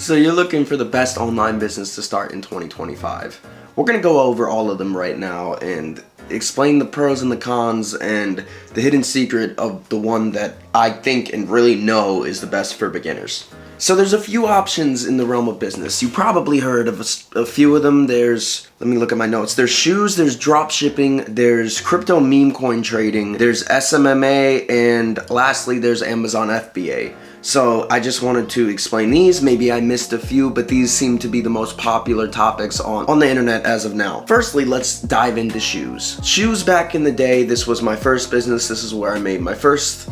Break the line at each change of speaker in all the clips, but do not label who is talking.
So you're looking for the best online business to start in 2025. We're going to go over all of them right now and explain the pros and the cons and the hidden secret of the one that I think and really know is the best for beginners. So there's a few options in the realm of business. You probably heard of a few of them. Let me look at my notes. There's shoes, there's drop shipping, there's crypto meme coin trading, there's SMMA, and lastly, there's Amazon FBA. So I just wanted to explain these. Maybe I missed a few, but these seem to be the most popular topics on the internet as of now. Firstly, let's dive into shoes. Shoes back in the day, this was my first business. This is where I made my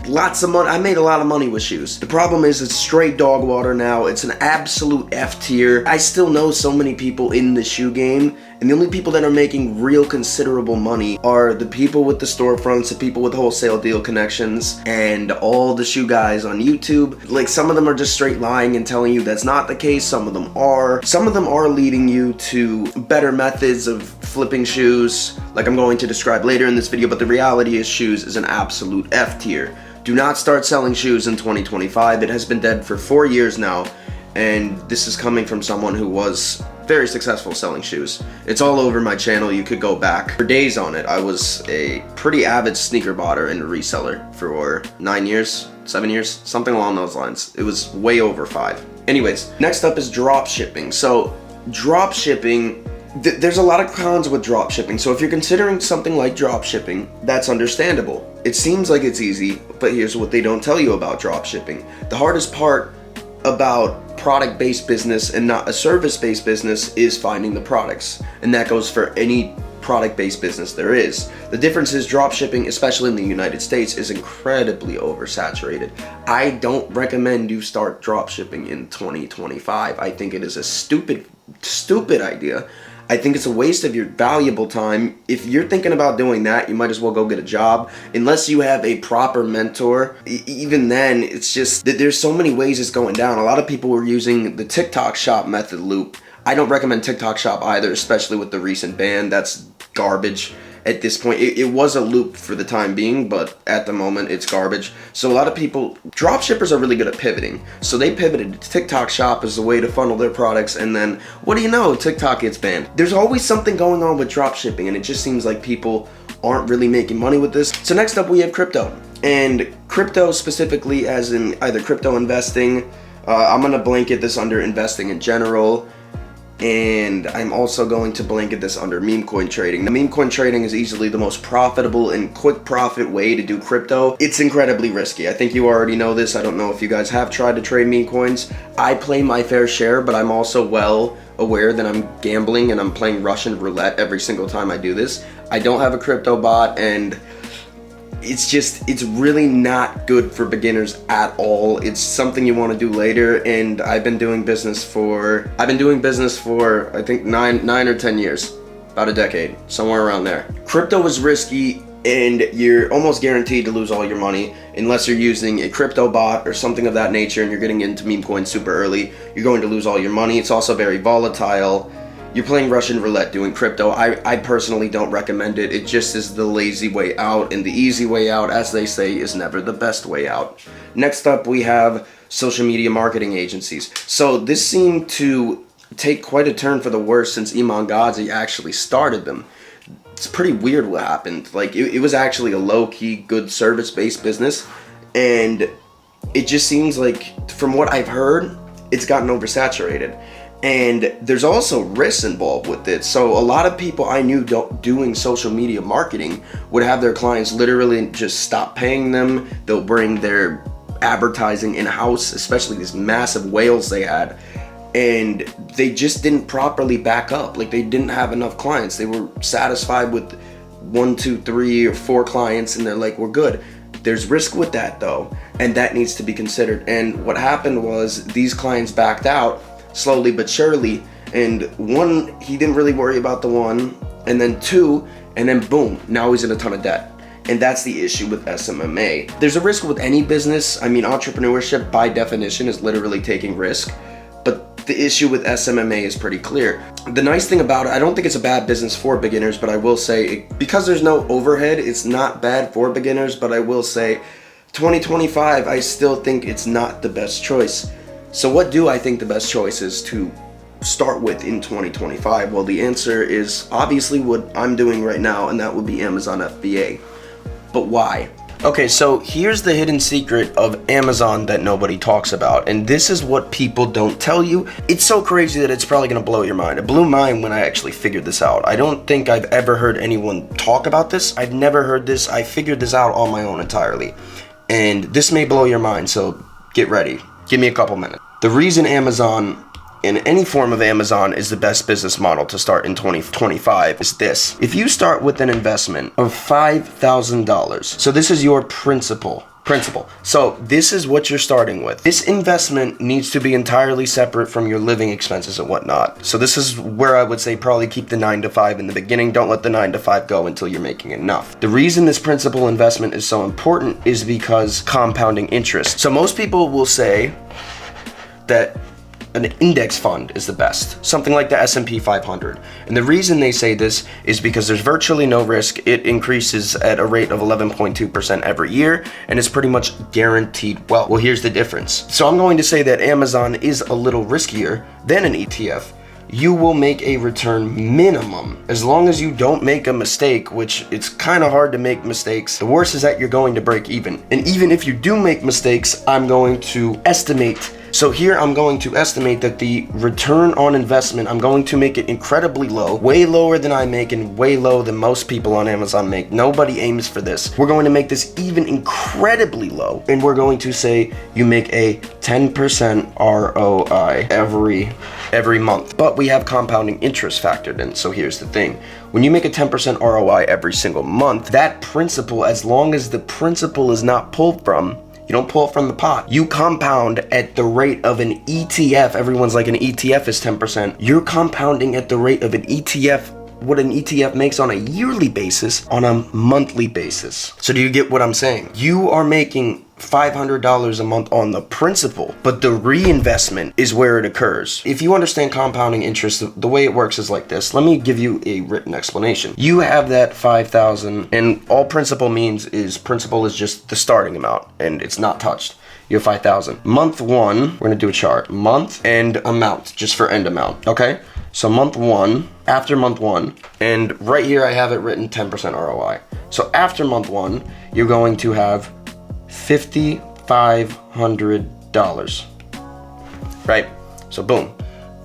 lots of money. I made a lot of money with shoes. The problem is it's straight dog water now. It's an absolute F tier. I still know so many people in the shoe game, and the only people that are making real considerable money are the people with the storefronts, the people with wholesale deal connections, and all the shoe guys on YouTube. Like, some of them are just straight lying and telling you that's not the case. Some of them are. Some of them are leading you to better methods of flipping shoes, like I'm going to describe later in this video, but the reality is shoes is an absolute F tier. Do not start selling shoes in 2025. It has been dead for 4 years now, and this is coming from someone who was very successful selling shoes. It's all over my channel. You could go back for days on it. I was a pretty avid sneaker botter and reseller for 9 years, 7 years, something along those lines. It was way over 5. Anyways, next up is drop shipping. So drop shipping, there's a lot of cons with drop shipping. So if you're considering something like drop shipping, that's understandable. It seems like it's easy, but here's what they don't tell you about drop shipping. The hardest part about product-based business and not a service-based business is finding the products, and that goes for any product-based business there is. The difference is drop shipping, especially in the United States, is incredibly oversaturated. I don't recommend you start drop shipping in 2025. I think it is a stupid idea. I think it's a waste of your valuable time. If you're thinking about doing that, you might as well go get a job. Unless you have a proper mentor, even then, it's just that there's so many ways it's going down. A lot of people were using the TikTok shop method loop. I don't recommend TikTok shop either, especially with the recent ban. That's garbage. At this point, it was a loop for the time being, but at the moment it's garbage. So a lot of people, drop shippers are really good at pivoting. So they pivoted to TikTok shop as a way to funnel their products, and then what do you know, TikTok gets banned. There's always something going on with drop shipping, and it just seems like people aren't really making money with this. So next up we have crypto, and crypto specifically as in either crypto investing. I'm gonna blanket this under investing in general, and I'm also going to blanket this under meme coin trading. The meme coin trading is easily the most profitable and quick profit way to do crypto. It's incredibly risky. I think you already know this. I don't know if you guys have tried to trade meme coins. I play my fair share, but I'm also well aware that I'm gambling and I'm playing Russian roulette every single time I do this. I don't have a crypto bot, and it's really not good for beginners at all. It's something you want to do later, and I've been doing business for I think nine or 10 years, about a decade, somewhere around there. Crypto is risky, and you're almost guaranteed to lose all your money unless you're using a crypto bot or something of that nature, and you're getting into meme coins super early. You're going to lose all your money. It's also very volatile. You're playing Russian roulette doing crypto. I personally don't recommend it. It just is the lazy way out, and the easy way out, as they say, is never the best way out. Next up, we have social media marketing agencies. So this seemed to take quite a turn for the worse since Iman Gadzhi actually started them. It's pretty weird what happened. Like, it was actually a low-key, good service-based business, and it just seems like, from what I've heard, it's gotten oversaturated. And there's also risks involved with it. So a lot of people I knew doing social media marketing would have their clients literally just stop paying them. They'll bring their advertising in-house, especially these massive whales they had, and they just didn't properly back up. Like, they didn't have enough clients. They were satisfied with 1, 2, 3, or 4 clients, and they're like, we're good. There's risk with that though, and that needs to be considered. And what happened was these clients backed out slowly but surely, and 1, he didn't really worry about the 1, and then 2, and then boom, now he's in a ton of debt. And that's the issue with SMMA. There's a risk with any business. I mean, entrepreneurship by definition is literally taking risk, but the issue with SMMA is pretty clear. The nice thing about it, I don't think it's a bad business for beginners, but I will say, because there's no overhead, it's not bad for beginners, but I will say 2025, I still think it's not the best choice. So what do I think the best choice is to start with in 2025? Well, the answer is obviously what I'm doing right now, and that would be Amazon FBA. But why? Okay, so here's the hidden secret of Amazon that nobody talks about, and this is what people don't tell you. It's so crazy that it's probably gonna blow your mind. It blew mine when I actually figured this out. I don't think I've ever heard anyone talk about this. I've never heard this. I figured this out on my own entirely. And this may blow your mind, so get ready. Give me a couple minutes. The reason Amazon, in any form of Amazon, is the best business model to start in 2025 is this. If you start with an investment of $5,000, so this is your principal. So this is what you're starting with. This investment needs to be entirely separate from your living expenses and whatnot. So this is where I would say probably keep the 9 to 5 in the beginning. Don't let the 9 to 5 go until you're making enough. The reason this principal investment is so important is because compounding interest. So most people will say that an index fund is the best, something like the S&P 500. And the reason they say this is because there's virtually no risk. It increases at a rate of 11.2% every year, and it's pretty much guaranteed wealth. Well, here's the difference. So I'm going to say that Amazon is a little riskier than an ETF. You will make a return minimum as long as you don't make a mistake, which it's kind of hard to make mistakes. The worst is that you're going to break even. And even if you do make mistakes, I'm going to estimate. So here I'm going to estimate that the return on investment, I'm going to make it incredibly low, way lower than I make and way low than most people on Amazon make. Nobody aims for this. We're going to make this even incredibly low, and we're going to say you make a 10% ROI every month. But we have compounding interest factored in. So here's the thing. When you make a 10% ROI every single month, that principal, as long as the principal is not pulled from, you don't pull it from the pot. You compound at the rate of an ETF. Everyone's like, an ETF is 10%. You're compounding at the rate of an ETF, what an ETF makes on a yearly basis, on a monthly basis. So do you get what I'm saying? You are making $500 a month on the principal, but the reinvestment is where it occurs. If you understand compounding interest, the way it works is like this. Let me give you a written explanation. You have that $5,000, and all principal means is principal is just the starting amount, and it's not touched. You have $5,000. Month one, we're gonna do a chart. Month and amount, just for end amount, okay? So month one, after month one, and right here I have it written 10% ROI. So after month one, you're going to have $5,500, right? So boom,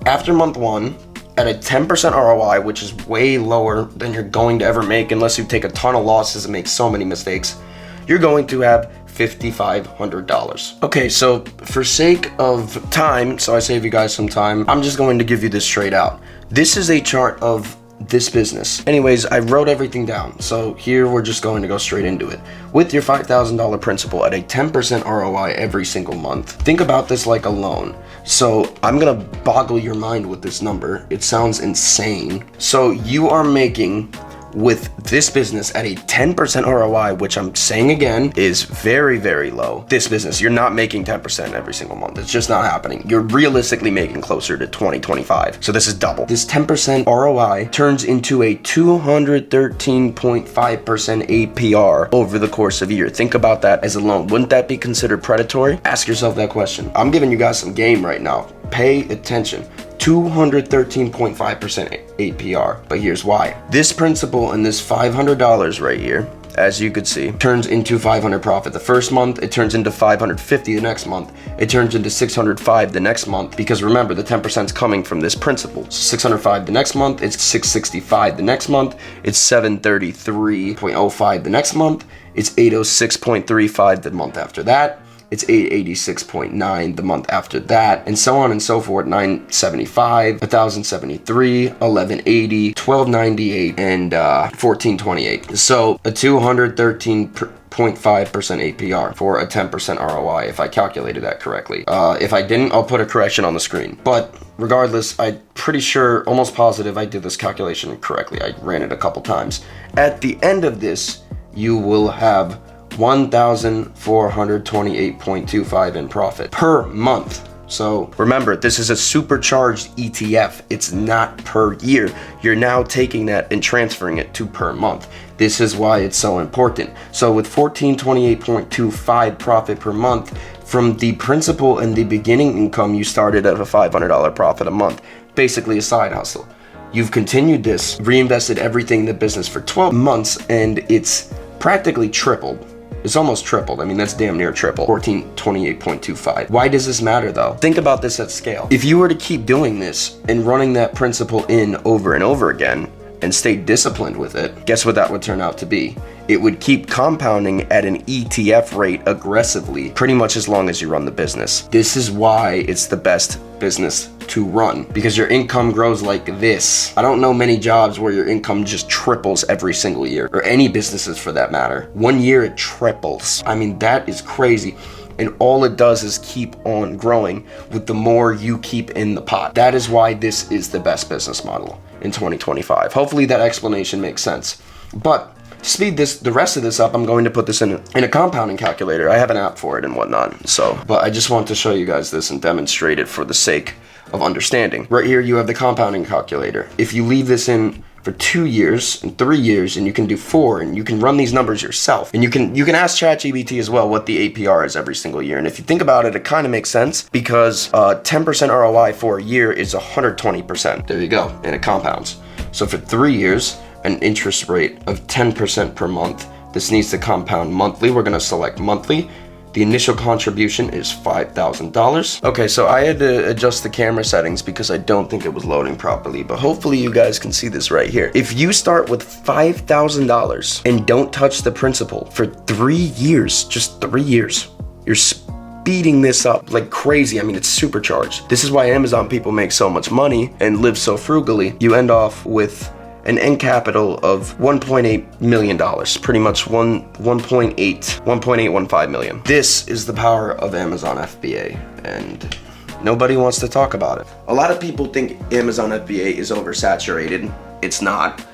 after month one, at a 10% ROI, which is way lower than you're going to ever make unless you take a ton of losses and make so many mistakes, you're going to have $5,500. Okay, so for sake of time, so I save you guys some time, I'm just going to give you this straight out. This is a chart of this business. Anyways, I wrote everything down. So here we're just going to go straight into it. With your $5,000 principal at a 10% ROI every single month, think about this like a loan. So I'm gonna boggle your mind with this number. It sounds insane. So you are making, with this business at a 10% ROI, which I'm saying again is very, very low. This business, you're not making 10% every single month. It's just not happening. You're realistically making closer to 20-25. So this is double. This 10% ROI turns into a 213.5% APR over the course of a year. Think about that as a loan. Wouldn't that be considered predatory? Ask yourself that question. I'm giving you guys some game right now. Pay attention. 213.5% APR, but here's why. This principal and this $500 right here, as you could see, turns into $500 profit the first month. It turns into $550 the next month. It turns into $605 the next month, because remember, the 10% is coming from this principal. So $605 the next month, it's $665 the next month, it's $733.05 the next month, it's $806.35 the month after that, it's $886.9 the month after that, and so on and so forth. $975, $1,073, $1,180, $1,298, and $1,428. So a 213.5% APR for a 10% ROI, if I calculated that correctly. If I didn't, I'll put a correction on the screen. But regardless, I'm pretty sure, almost positive, I did this calculation correctly. I ran it a couple times. At the end of this, you will have $1,428.25 in profit per month. So remember, this is a supercharged ETF. It's not per year. You're now taking that and transferring it to per month. This is why it's so important. So with $1,428.25 profit per month From the principal and the beginning income, you started at a $500 profit a month, basically a side hustle. You've continued this, reinvested everything in the business for 12 months, and it's practically tripled. It's almost tripled. I mean, that's damn near triple. 28.25. Why does this matter though? Think about this at scale. If you were to keep doing this and running that principle in over and over again and stay disciplined with it, guess what that would turn out to be? It would keep compounding at an ETF rate aggressively pretty much as long as you run the business. This is why it's the best business to run, because your income grows like this. I don't know many jobs where your income just triples every single year, or any businesses for that matter. 1 year it triples. I mean, that is crazy. And all it does is keep on growing with the more you keep in the pot. That is why this is the best business model in 2025. Hopefully that explanation makes sense. But to speed the rest of this up, I'm going to put this in a compounding calculator. I have an app for it and whatnot. But I just want to show you guys this and demonstrate it for the sake of understanding. Right here, you have the compounding calculator. If you leave this in for 2 years and 3 years, and you can do 4, and you can run these numbers yourself, and you can ask ChatGPT as well what the APR is every single year. And if you think about it, it kind of makes sense, because 10% ROI for a year is 120%. There you go, and it compounds. So for 3 years, an interest rate of 10% per month. This needs to compound monthly. We're gonna select monthly. The initial contribution is $5,000. Okay, so I had to adjust the camera settings because I don't think it was loading properly, but hopefully you guys can see this right here. If you start with $5,000 and don't touch the principal for 3 years, just 3 years, you're speeding this up like crazy. I mean, it's supercharged. This is why Amazon people make so much money and live so frugally. You end off with an end capital of $1.8 million, pretty much 1.815 million. This is the power of Amazon FBA, and nobody wants to talk about it. A lot of people think Amazon FBA is oversaturated. It's not.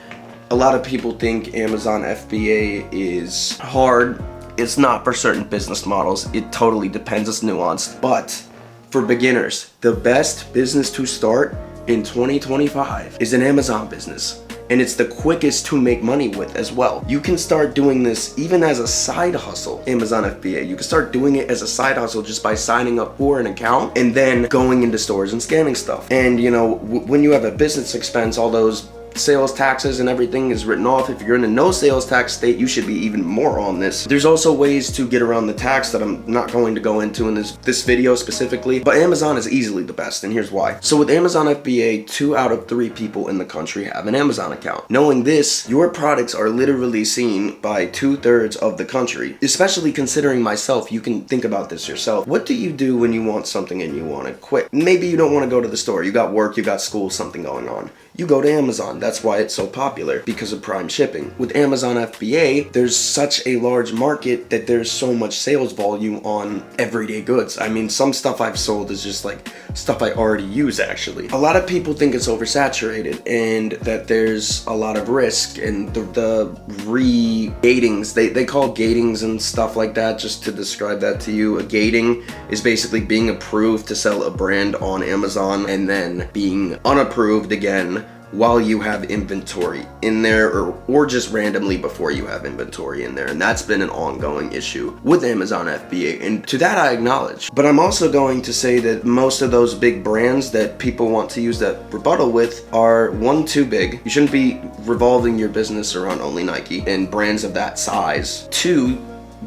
A lot of people think Amazon FBA is hard. It's not for certain business models. It totally depends. It's nuanced. But for beginners, the best business to start in 2025 is an Amazon business. And it's the quickest to make money with as well. You can start doing this even as a side hustle, Amazon FBA. You can start doing it as a side hustle just by signing up for an account and then going into stores and scanning stuff. And you know, when you have a business expense, all those sales taxes and everything is written off. If you're in a no sales tax state, you should be even more on this. There's also ways to get around the tax that I'm not going to go into in this video specifically, but Amazon is easily the best, and here's why. So with Amazon FBA, 2 out of 3 people in the country have an Amazon account. Knowing this, your products are literally seen by 2/3 of the country. Especially considering myself, you can think about this yourself. What do you do when you want something and you want it quick? Maybe you don't want to go to the store. You got work, you got school, something going on. You go to Amazon. That's why it's so popular, because of Prime shipping. With Amazon FBA, there's such a large market that there's so much sales volume on everyday goods. I mean, some stuff I've sold is just like stuff I already use actually. A lot of people think it's oversaturated and that there's a lot of risk, and the re-gatings, they call gatings and stuff like that, just to describe that to you. A gating is basically being approved to sell a brand on Amazon and then being unapproved again while you have inventory in there, or just randomly before you have inventory in there. And that's been an ongoing issue with Amazon FBA, and to that I acknowledge. But I'm also going to say that most of those big brands that people want to use that rebuttal with are, 1, too big. You shouldn't be revolving your business around only Nike and brands of that size. 2,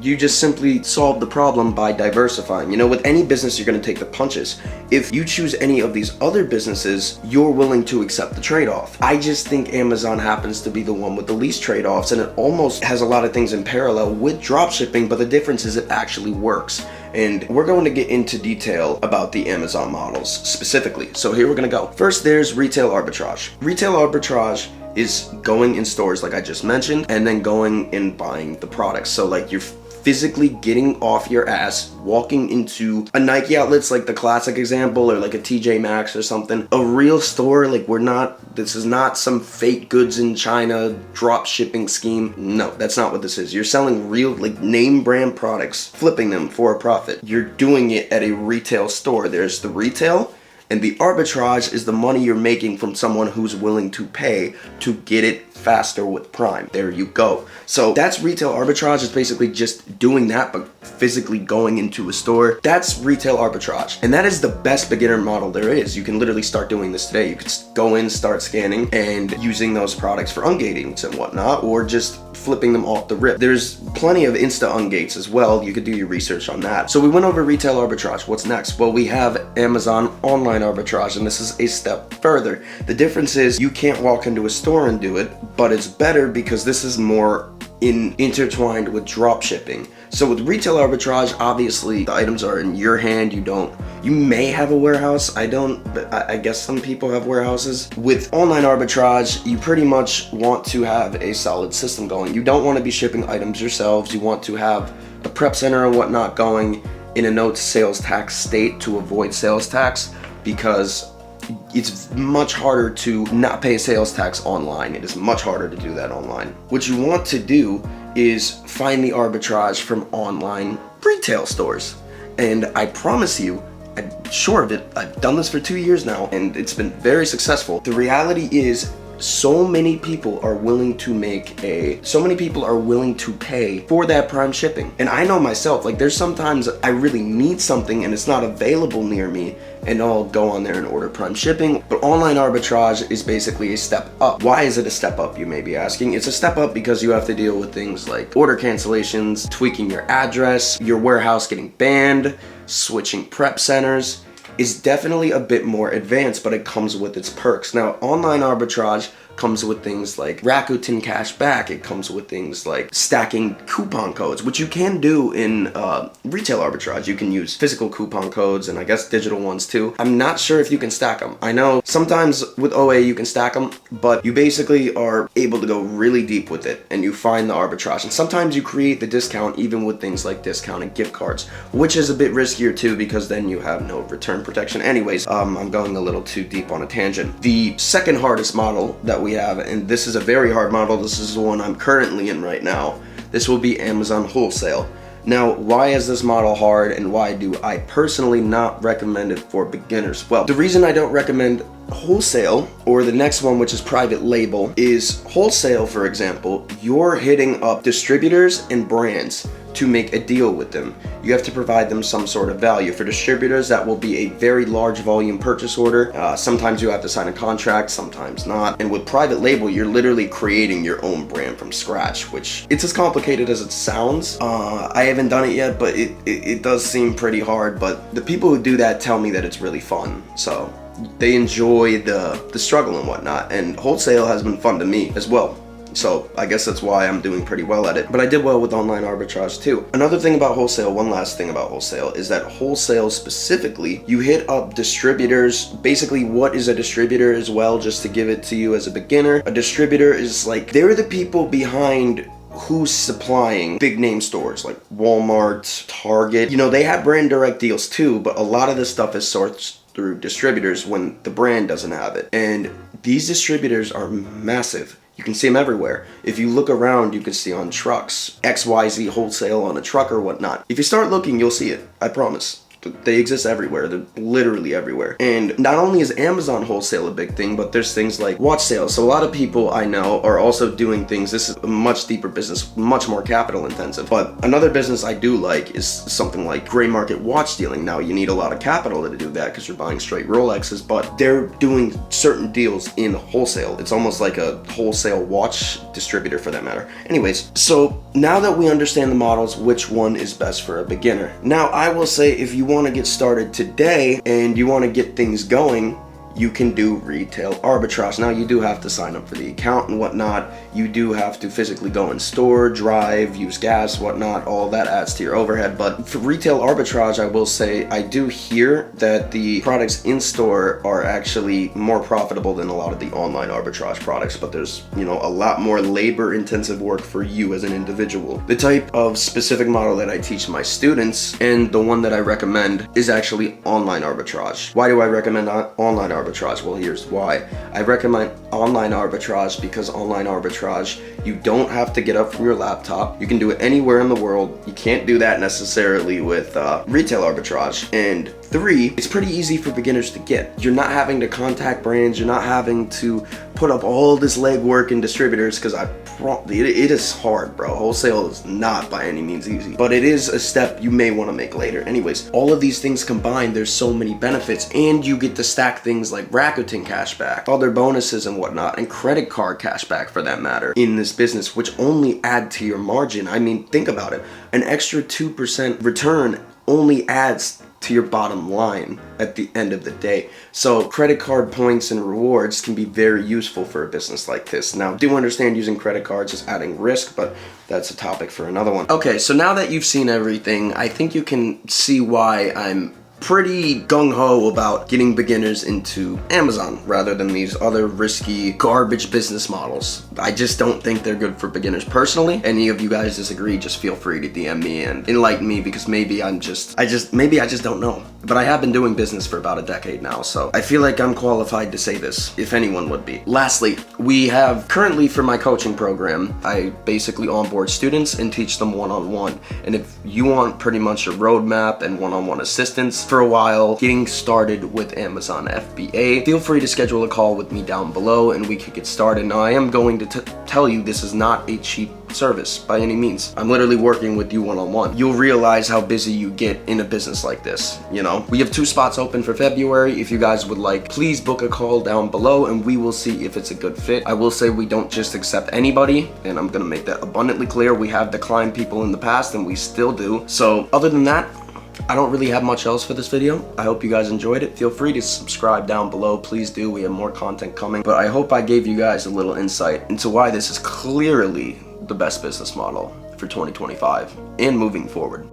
you just simply solve the problem by diversifying. You know, with any business, you're going to take the punches. If you choose any of these other businesses, you're willing to accept the trade-off. I just think Amazon happens to be the one with the least trade-offs, and it almost has a lot of things in parallel with dropshipping, but the difference is it actually works. And we're going to get into detail about the Amazon models specifically. So here we're going to go. First, there's retail arbitrage. Retail arbitrage is going in stores like I just mentioned, and then going and buying the products. So like you're physically getting off your ass, walking into a Nike outlets, like the classic example, or like a TJ Maxx or something. A real store, like this is not some fake goods in China drop shipping scheme. No, that's not what this is. You're selling real, like, name brand products, flipping them for a profit. You're doing it at a retail store. There's the retail, And the arbitrage is the money you're making from someone who's willing to pay to get it faster with Prime. There you go. So that's retail arbitrage. It's basically just doing that, but physically going into a store. That's retail arbitrage. And that is the best beginner model there is. You can literally start doing this today. You could go in, start scanning, and using those products for ungatings and whatnot, or just flipping them off the rip. There's plenty of Insta ungates as well. You could do your research on that. So we went over retail arbitrage. What's next? Well, we have Amazon online arbitrage, and this is a step further. The difference is you can't walk into a store and do it, but it's better because this is more intertwined with drop shipping. So with retail arbitrage, obviously the items are in your hand. You may have a warehouse. I don't, but I guess some people have warehouses. With online arbitrage, you pretty much want to have a solid system going. You don't want to be shipping items yourselves. You want to have a prep center and whatnot going in a no sales tax state to avoid sales tax, because it's much harder to not pay sales tax online. It is much harder to do that online. What you want to do is find the arbitrage from online retail stores. And I promise you, I'm sure of it, I've done this for 2 years now, and it's been very successful. The reality is, so many people are willing to pay for that Prime shipping. And I know myself, like there's sometimes I really need something and it's not available near me, and I'll go on there and order Prime shipping. But online arbitrage is basically a step up. Why is it a step up, you may be asking? It's a step up because you have to deal with things like order cancellations, tweaking your address, your warehouse getting banned, switching prep centers. Is definitely a bit more advanced, but it comes with its perks. Now, online arbitrage comes with things like Rakuten cash back. It comes with things like stacking coupon codes, which you can do in retail arbitrage. You can use physical coupon codes and I guess digital ones too. I'm not sure if you can stack them. I know sometimes with OA you can stack them, but you basically are able to go really deep with it and you find the arbitrage. And sometimes you create the discount even with things like discounted gift cards, which is a bit riskier too because then you have no return protection. Anyways, I'm going a little too deep on a tangent. The second hardest model that we have, and this is a very hard model, this is the one I'm currently in right now, this will be Amazon wholesale. Now, why is this model hard and why do I personally not recommend it for beginners? Well, the reason I don't recommend wholesale, or the next one, which is private label, is wholesale, for example, you're hitting up distributors and brands to make a deal with them. You have to provide them some sort of value. For distributors, that will be a very large volume purchase order. Sometimes you have to sign a contract, sometimes not. And with private label, you're literally creating your own brand from scratch, which it's as complicated as it sounds. I haven't done it yet, but it does seem pretty hard. But the people who do that tell me that it's really fun. So they enjoy the struggle and whatnot. And wholesale has been fun to me as well. So I guess that's why I'm doing pretty well at it. But I did well with online arbitrage too. Another thing about wholesale, one last thing about wholesale, is that wholesale specifically, you hit up distributors. Basically, what is a distributor as well, just to give it to you as a beginner? A distributor is like, they're the people behind who's supplying big name stores like Walmart, Target. You know, they have brand direct deals too, but a lot of this stuff is sourced through distributors when the brand doesn't have it. And these distributors are massive. You can see them everywhere. If you look around, you can see on trucks, XYZ wholesale on a truck or whatnot. If you start looking, you'll see it. I promise. They exist everywhere. They're literally everywhere. And not only is Amazon wholesale a big thing, but there's things like watch sales. So a lot of people I know are also doing things. This is a much deeper business, much more capital intensive. But another business I do like is something like gray market watch dealing. Now you need a lot of capital to do that because you're buying straight Rolexes, but they're doing certain deals in wholesale. It's almost like a wholesale watch distributor for that matter. Anyways, so now that we understand the models, which one is best for a beginner? Now I will say, if you want to get started today and you want to get things going, you can do retail arbitrage. Now you do have to sign up for the account and whatnot. You do have to physically go in store, drive, use gas, whatnot. All that adds to your overhead. But for retail arbitrage, I will say I do hear that the products in store are actually more profitable than a lot of the online arbitrage products. But there's, you know, a lot more labor intensive work for you as an individual. The type of specific model that I teach my students, and the one that I recommend, is actually online arbitrage. Why do I recommend online arbitrage? Well, here's why. I recommend online arbitrage because online arbitrage, you don't have to get up from your laptop. You can do it anywhere in the world. You can't do that necessarily with retail arbitrage. And 3, it's pretty easy for beginners to get. You're not having to contact brands, you're not having to put up all this legwork in distributors, because it is hard, bro. Wholesale is not by any means easy, but it is a step you may want to make later. Anyways, all of these things combined, there's so many benefits, and you get to stack things like Rakuten cashback, other bonuses and whatnot, and credit card cashback for that matter in this business, which only add to your margin. I mean, think about it. An extra 2% return only adds to your bottom line at the end of the day. So credit card points and rewards can be very useful for a business like this. Now, I do understand using credit cards is adding risk, but that's a topic for another one. Okay, so now that you've seen everything, I think you can see why I'm pretty gung-ho about getting beginners into Amazon rather than these other risky garbage business models. I just don't think they're good for beginners personally. Any of you guys disagree, just feel free to DM me and enlighten me, because maybe I just don't know. But I have been doing business for about a decade now, so I feel like I'm qualified to say this, if anyone would be. Lastly, we have currently, for my coaching program, I basically onboard students and teach them one-on-one. And if you want pretty much a roadmap and one-on-one assistance for a while getting started with Amazon FBA, feel free to schedule a call with me down below and we could get started. Now, I am going to tell you this is not a cheap service by any means. I'm literally working with you one-on-one. You'll realize how busy you get in a business like this, you know? We have 2 spots open for February. If you guys would like, please book a call down below and we will see if it's a good fit. I will say we don't just accept anybody, and I'm gonna make that abundantly clear. We have declined people in the past and we still do. So other than that, I don't really have much else for this video. I hope you guys enjoyed it. Feel free to subscribe down below. Please do. We have more content coming. But I hope I gave you guys a little insight into why this is clearly the best business model for 2025 and moving forward.